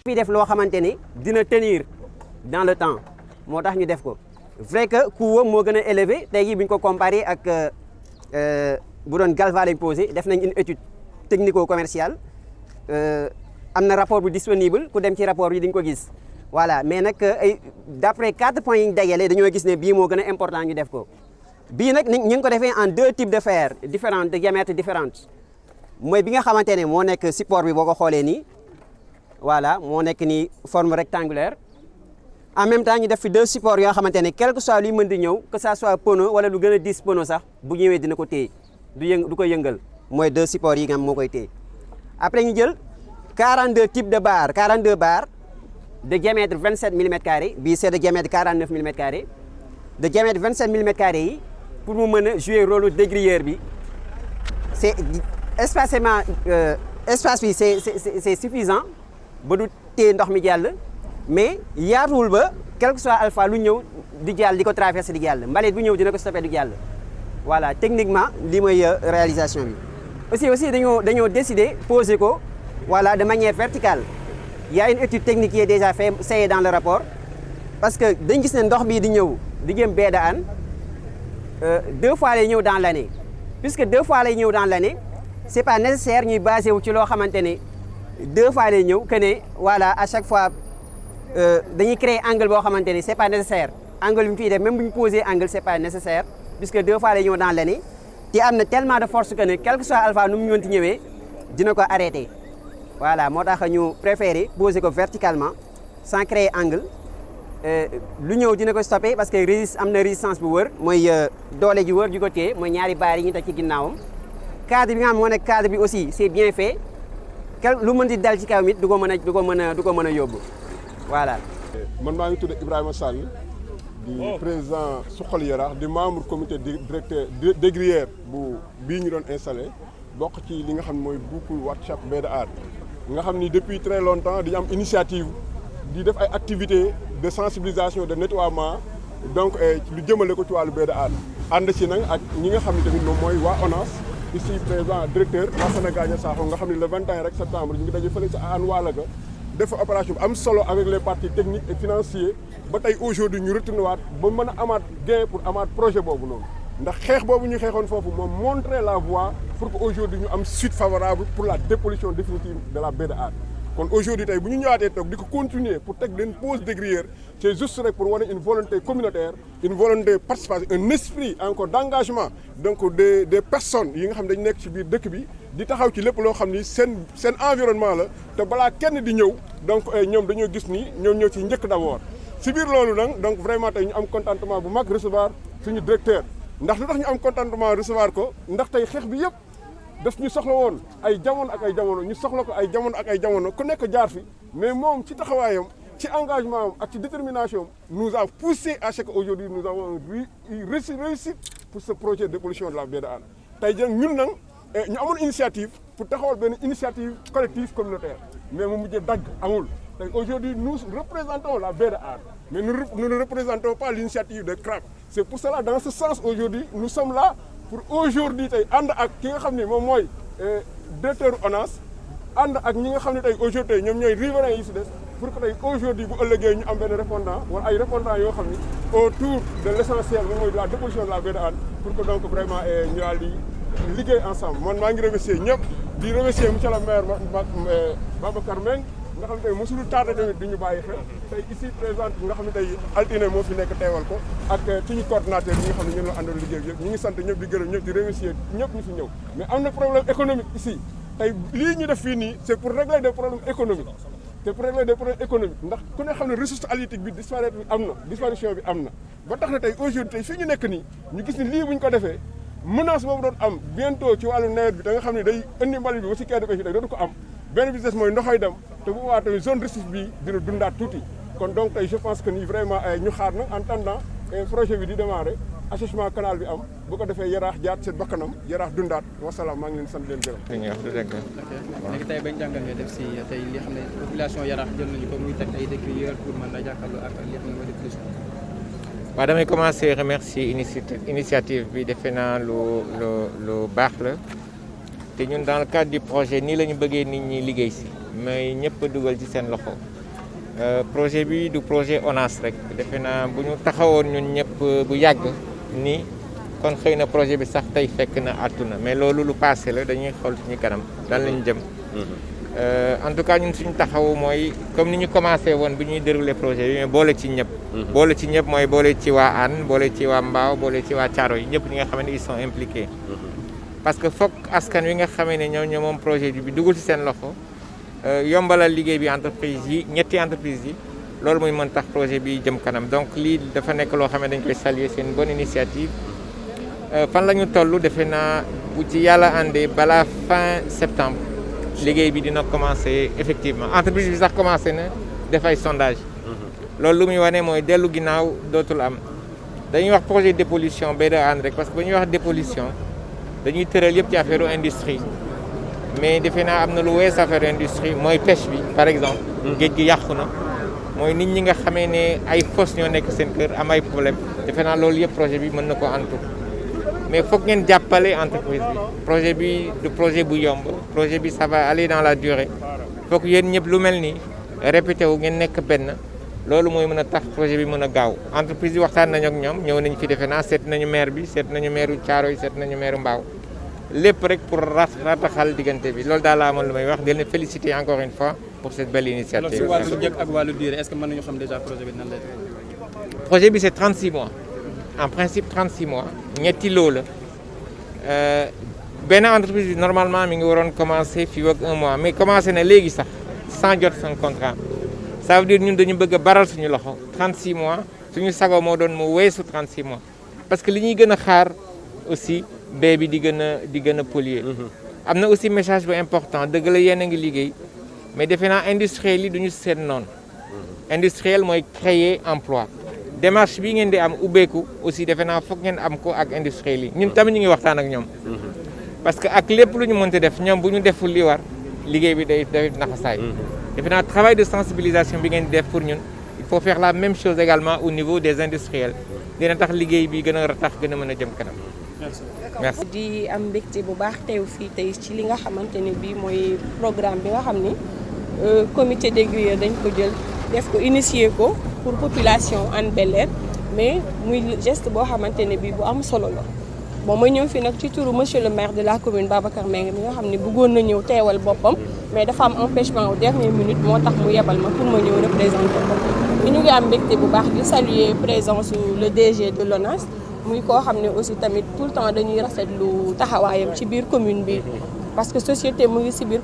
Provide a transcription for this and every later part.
fi def loo xamante ni dina tenir dans le temps moo tax ñu def ko vrai que coût moo gën a élevé tey jii bu ñu ko comparé ak bu doon Galva lañ posé def nañ une étude technico-commerciale am na rapport bu disponible ku dem ci rapport yi di nga ko gis voilà mais nag ay d'après 4 points yi ñu dajale dañoo gis ne bii moo gën a important ñu def ko bii nag ñu ngi ko defee en 2 types de fer différents de diamètres différents mooy bi nga xamante ne moo nekk support bi boo ko xoolee nii voilà moo nekk nii forme rectangulaire en même temps ñu def fi 2 supports yoo xamante ne quel que soit luy mën di ñëw que ça soit pono wala lu gën a diis pono sax bu ñëwee dina ko téye du ko yëngal mooy 2 supports yi nga xam moo koy téye après ñu jël 42 types de barres 42 barres de diamètre 27 mm², bii c'est de diamètre 49 mm², de diamètre 27 mm² yi pour mu mën a jouer rôle dégrilleur bi c'est espacement espace bi c'est suffisant ba du téye ndox mi jàll mais yaatuwul ba quel que soit alpha lu ñëw di jàll di ko traverser di jàll mbalit bu ñëw dina ko stoppé du jàll voilà techniquement lii mooy réalisation bi aussi dañoo décider poser ko voilà de manière verticale. Il y a une étude technique qui est déjà faite, c'est dans le rapport parce que dañu gis ne ndox bi di ñëw di jëm baie de Hann 2 fois lay ñëw dans l'année puisque 2 fois lay ñëw dans l'année c'est pas nécessaire ñuy basé wu ci loo xamante ne 2 fois lay ñëw que ne voilà à chaque fois dañuy créer angle boo xamante ne c'est pas nécessaire angle bi mu fiy def même bu ñu posé angle c'est pas nécessaire puisque 2 fois lay ñëw dans l'année te am na tellement de force que ne quel que soit alpha nu mu ñëwanti ñëwee dina ko arrêter. Voilà moo tax ñu préféré poser ko verticalement sans créer angle lu ñëw dina ko stopper parce que am na résistance bu wër mooy doole ji wër ju ko téye mooy ñaari baar yi ñu teg ci ginnaawam cadre bi nga xam moo nekk cadre bi aussi c'est bien fait lu mën di dal ci kaw it du ko mën a yóbbu voilà. man maa ngi tudd Ibrahima Sall di président Suxali Yaraax di membre comité directeur dégrilleur bii ñu doon installé bokk ci li nga xam ne mooy boucle Watshap baie de Hann nga xam ni depuis très longtemps dañu am initiative di def ay activités de sensibilisation de nettoiement donc lu jëmale ko ci wàllu baie de Hann ànd ci nag ak ñi nga xam ne tamit moom mooy waa ONAS ici présent directeur Lassana Gagna Sakho nga xam ne le 21 rek septembre ñu ngi daje fële sa Hann Waalaga def opération bu am solo avec les parties techniques et financiers ba tey aujourd'hui ñu retourné waat ba mën a amaat gain pour amaat projet boobu noonu ndax xeex boobu ñu xeexoon foofu moom montrer la voie pour que aujourd'hui ñu am suite favorable pour la dépollution définitive de la baie de Hann kon aujourd'hui tey bu ñu ñëwaatee toog di ko continuer pour teg leen pose dégrilleur c'est juste rek pour wane une volonté communautaire une volonté de participation un esprit encore d'engagement donc des personnes yi nga xam dañu nekk ci biir dëkk bi di taxaw ci lépp loo xam ni seen environnement la te balaa kenn di ñëw donc ñoom dañoo gis ni ñoom ñoo ci njëkk d'abord ci biir loolu nag donc vraiment tey ñu am contentement bu mag recevoir suñu directeur ndax lu tax ñu am contentement recevoir ko ndax tey xeex bi yëpp daf ñu soxla woon ay jamono ak ay jamono ñu soxla ko ay jamono ak ay jamono ku nekk jaar fi mais moom ci taxawaayam ci engagement am ak ci détermination nous a poussé à ce qu'aujourd'hui nous avons réussi pour ce projet de dépollution de la baie de Hann tey jii ñun nag ñu amoon initiative pour taxawal benn initiative collective communautaire mais mu mujjee dagg amul tey aujourd'hui nous représentons la baie de Hann mais nous ne représentons pas l'initiative de CRAB c'est pour cela dans ce sens aujourd'hui nous sommes là pour aujourd'hui tey ànd ak ki nga xam ne moom mooy directeur ONAS ànd ak ñi nga xam ne tey aujourd'hui ñoom ñooy riverains yi si des pour que tey aujourd'hui bu ëllëgee ñu am benn répondant wala ay répondants yoo xam ni autour de l'essentiel moom mooy de la dépollution de la baie de Hann pour que donc vraiment ñu daal di liggéey ensemble man maa ngi remercier ñëpp di remercier monsieur le maire Babacar Mbengue nga xam ne tey mosul tardé tamit di ñu bàyyi xel tey ici présente nga xam ne tey altine moo fi nekk teewal ko ak suñu coordonnateur yi nga xam ne ñun la àndoon liggéey bi yëpp ñu ngi sant ñëpp di gërëm ñëpp di remercier ñëpp ñu fi ñëw mais am na problème économique ici tey lii ñu def fii nii c'est pour régler des problèmes économiques te pour régler des problèmes économiques ndax ku ne xam ne ressource halieutique bi disparition bi am na ba tax na tey aujourd'hui tey fii ñu nekk nii ñu gis ni lii bu ñu ko defee menace boobu doon am bientôt ci wàllu nawet bi da nga xam ne day indi mbalit bi ba si quai de pêche bi day dootu ko am benn business mooy ndoxoy dem te bu boobaa tamit zone récif bi dina dundaat tuuti kon donc tey je pense que ni vraiment ñu xaar na en attendant projet bi di démarrer assèchement canal bi am bu ko defee yaraax jaat seen bakkanam yaraax dundaat wasalaam maa ngi leen sant leen gërëm. léegi tey bañ jàngal nga def si tey li xam ne population yaraax jël nañu ko muy teg ay dégrilleur pour mën a jàkkaarloo ak li xam ne mooy dépollution. waaw damay commencer remercier initiative bi defe naa lu baax la te ñun dans le cadre du projet nii la ñu bëggee nit ñi liggéey si mais ñëpp a dugal ci seen loxo projet bi du projet ONAS rek defe naa bu ñu taxawoon ñun ñëpp bu yàgg nii kon xëy na projet bi sax tey fekk na àdduna mais loolu lu passé la dañuy xool suñu kanam dan lañ jëm. En tout cas ñun suñu taxawu mooy comme ni ñu commencé woon bi ñuy dérouler projet bi mais boole ci ñëpp. boole ci ñëpp mooy boole ci waa Hann boole ci waa Mbao boole ci waa Thiaroye yi ñëpp ñi nga xam ne ils sont impliqués. parce que foog askan wi nga xamee ne ñoo moom projet bi dugul ci seen loxo yombalal liggéey bi entreprise yi ñetti entreprise yi loolu mooy mën tax projet bi jëm kanam donc lii dafa nekk loo xam ne dañ koy saluer c'est une bonne initiative. fan la ñu toll defe naa bu ci yàlla àndee balaa fin septembre liggéey bi dina commencer effectivement entreprise bi sax commencé na def ay sondage loolu lu muy wane mooy dellu ginnaaw dootul am dañuy wax projet dépollution bay da ànd rek parce que bu ñuy wax dépollution dañuy tëral yëpp ci affaire industrie mais defe naa am na lu wees affaire industrie mooy pêche bi par exemple géej gi yàqu na mooy nit ñi nga xamee ne ay fosse ñoo nekk seen kër am ay problème defe naa loolu yëpp projet bi mën na ko antu mais foog ngeen jàppale entreprise bi projet bi du projet bu yomb projet bi ça va aller dans la durée foog yéen ñëpp lu mel ni répété wu ngeen nekk benn loolu mooy mën a tax projet bi mën a gaaw entreprise yi waxtaan nañu ak ñoom ñëw nañu fi defe naa seet nañu maire bi seet nañu maire Thiaroye seet nañu maire Mbao lépp rek pour rataxal diggante bi loolu daal laa amoon lu may wax di leen féliciter encore une fois pour cette belle initiative. alors si wàllu njëg ak wàllu durée est-ce que mën nañu xam déjà projet bi nan lay projet bi c'est 36 mois en principe 36 mois ñetti loo la benn entreprise bi normalement mi ngi waroon commencer fii ak 1 mois mais commencé na léegi sax sans jot son contrat ça veut dire ñun dañu bëgg a baral suñu loxo 36 mois suñu sago moo doon mu weesu 36 mois parce que li ñuy gën a xaar aussi bee bi di gën a polluer am na aussi message bu important dëgg la yéen a ngi liggéey mais defe naa industriel yi duñu seen noonu industriel mooy créer emploi démarche bi ngeen di am ubbeeku aussi defe naa foog ngeen am ko ak industriel yi ñun tamit ñu ngi waxtaan ak ñoom parce que ak lépp lu ñu mënti def ñoom bu ñu deful li war liggéey bi day naxasaay defe naa travail de sensibilisation bi ngeen di def pour ñun il faut faire la même chose également au niveau des industriels dina tax liggéey bi gën a ratax gën a mën a jëm kanam. merci. di am mbégte bu baax teew fii tey ci li nga xamante ne bii mooy programme bi nga xam ni comité des grilleurs dañ ko jël def ko initier ko pour population Hann Bel-Air mais muy geste boo xamante ne bii bu am solo la. bon ma ñëw fii nag ci turu monsieur le maire de la commune Babacar Mbengue mi nga xam ne bëggoon na ñëw teewal boppam mais dafa am empêchement au dernière minute moo tax mu yebal ma pour ma ñëw représenter ko. ñu ngi am mbégte bu baax di saluer présence le DG de l'ONAS muy koo xam ne aussi tamit tout le temps dañuy rafetlu taxawaayam ci biir commune bi parce que société mu ngi si biir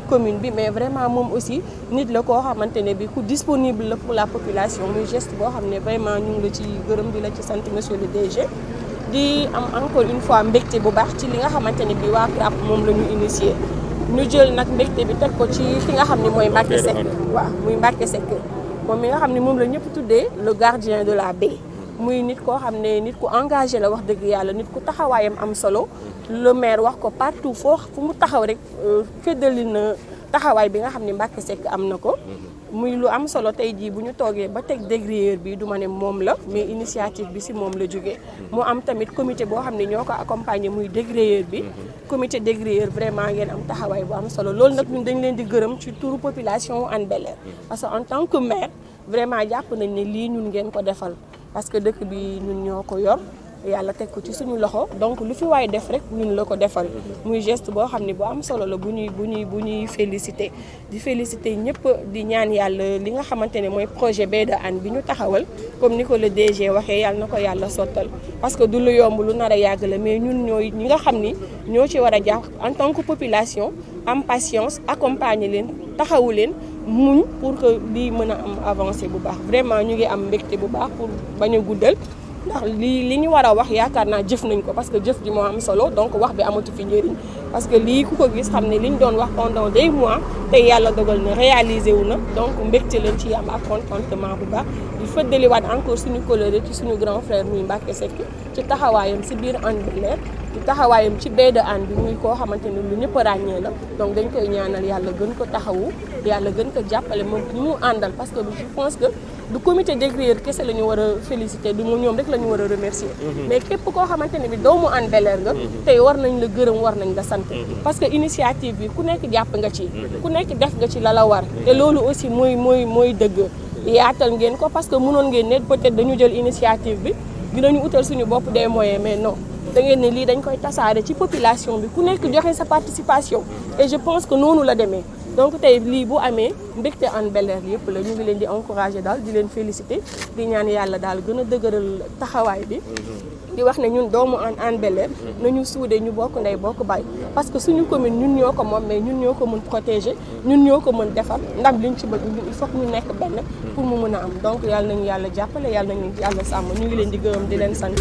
commune bi mais vraiment moom aussi nit la koo xamante ne bi ku disponible la pour la population muy geste boo xam ne vraiment ñu ngi la ci gërëm di la ci sant monsieur le DG. di am encore une fois mbégte bu baax ci li nga xamante ne bi waa CRAP moom la ñu initié ñu jël nag mbégte bi teg ko ci ki nga xam ne mooy Mbacké Seck waaw muy Mbacké Seck moom mi nga xam ne moom la ñëpp tuddee le gardien de la baie muy nit koo xam ne nit ku engagé la wax dëgg yàlla nit ku taxawaayam am solo le maire wax ko partout fu mu taxaw rek féddali na taxawaay bi nga xam ne Mbacké Seck am na ko muy lu am solo tey jii bu ñu toogee ba teg dégrilleur bi du ma ne moom la mais initiative bi si moom la jógee mu am tamit comité boo xam ne ñoo ko accompagner muy dégrilleur bi comité dégrilleur vraiment ngeen am taxawaay bu am solo loolu nag ñun dañ leen di gërëm ci turu population Hann Bel-Air parce que en tant que maire vraiment jàpp nañ ne lii ñun ngeen ko defal parce que dëkk bi ñun ñoo ko yor yàlla teg ko ci suñu loxo donc lu fi waay def rek ñun la ko defal muy geste boo xam ne bu am solo la bu ñuy félicité di félicité ñëpp di ñaan yàlla li nga xamante ne mooy projet baie de Hann bi ñu taxawal comme ni ko le DG waxee yàlla na ko yàlla sottal parce que du lu yomb lu nar a yàgg la mais ñun ñooy ñi nga xam ni ñoo ci war a jàpp en tant que population am patience accompagner leen taxawu leen muñ pour que lii mën a am avancé bu baax vraiment ñu ngi am mbégte bu baax pour bañ a guddal ndax li ñu war a wax yaakaar naa jëf nañ ko parce que jëf ji moo am solo donc wax bi amatu fi njëriñ parce que lii ku ko gis xam ne li ñu doon wax pendant des mois tey yàlla dogal na réalisé wu na donc mbégte leen ci am ak contentement bu baax di fëddaliwaat encore suñu coloré ci suñu grand frère muy Mbacké Seck ci taxawaayam si biir Hann Bel-Air taxawaayam ci baie de Hann bi muy koo xamante ni lu ñëpp a ràññee la donc dañ koy ñaanal yàlla gën ko taxawu yàlla gën ko jàppale moom ñu mu àndal parce que je pense que du comité d'agrière kese la ñu war a féliciter du ñoom rek la ñu war a remercier mais képp koo xamante ne bi doomu Hann Bel-Air nga tey war nañ la gërëm war nañ la sant parce que initiative bi ku nekk jàpp nga ci ku nekk def nga ci la war te loolu aussi mooy dëgg yaatal ngeen ko parce que mënoon ngeen ne peut-être dañu jël initiative bi dinañu utal suñu bopp des moyens mais non da ngeen ne lii dañ koy tasaare ci population bi ku nekk joxe sa participation et je pense que noonu la demee donc tey lii bu amee mbégte Hann Bel-Air yëpp la ñu ngi leen di encourager daal di leen féliciter di ñaan yàlla daal gën a dëgëral taxawaay bi di wax ne ñun doomu Hann Bel-Air nañu suude ñu bokk ndey bokk baay parce que suñu commune ñun ñoo ko moom mais ñun ñoo ko mën protéger ñun ñoo ko mën defar ndam liñ ci bëgg il faut que ñu nekk benn pour mu mën a am donc yàlla nañu yàlla jàppale yàlla nañu yàlla sàmm ñu ngi leen di gërëm di leen sant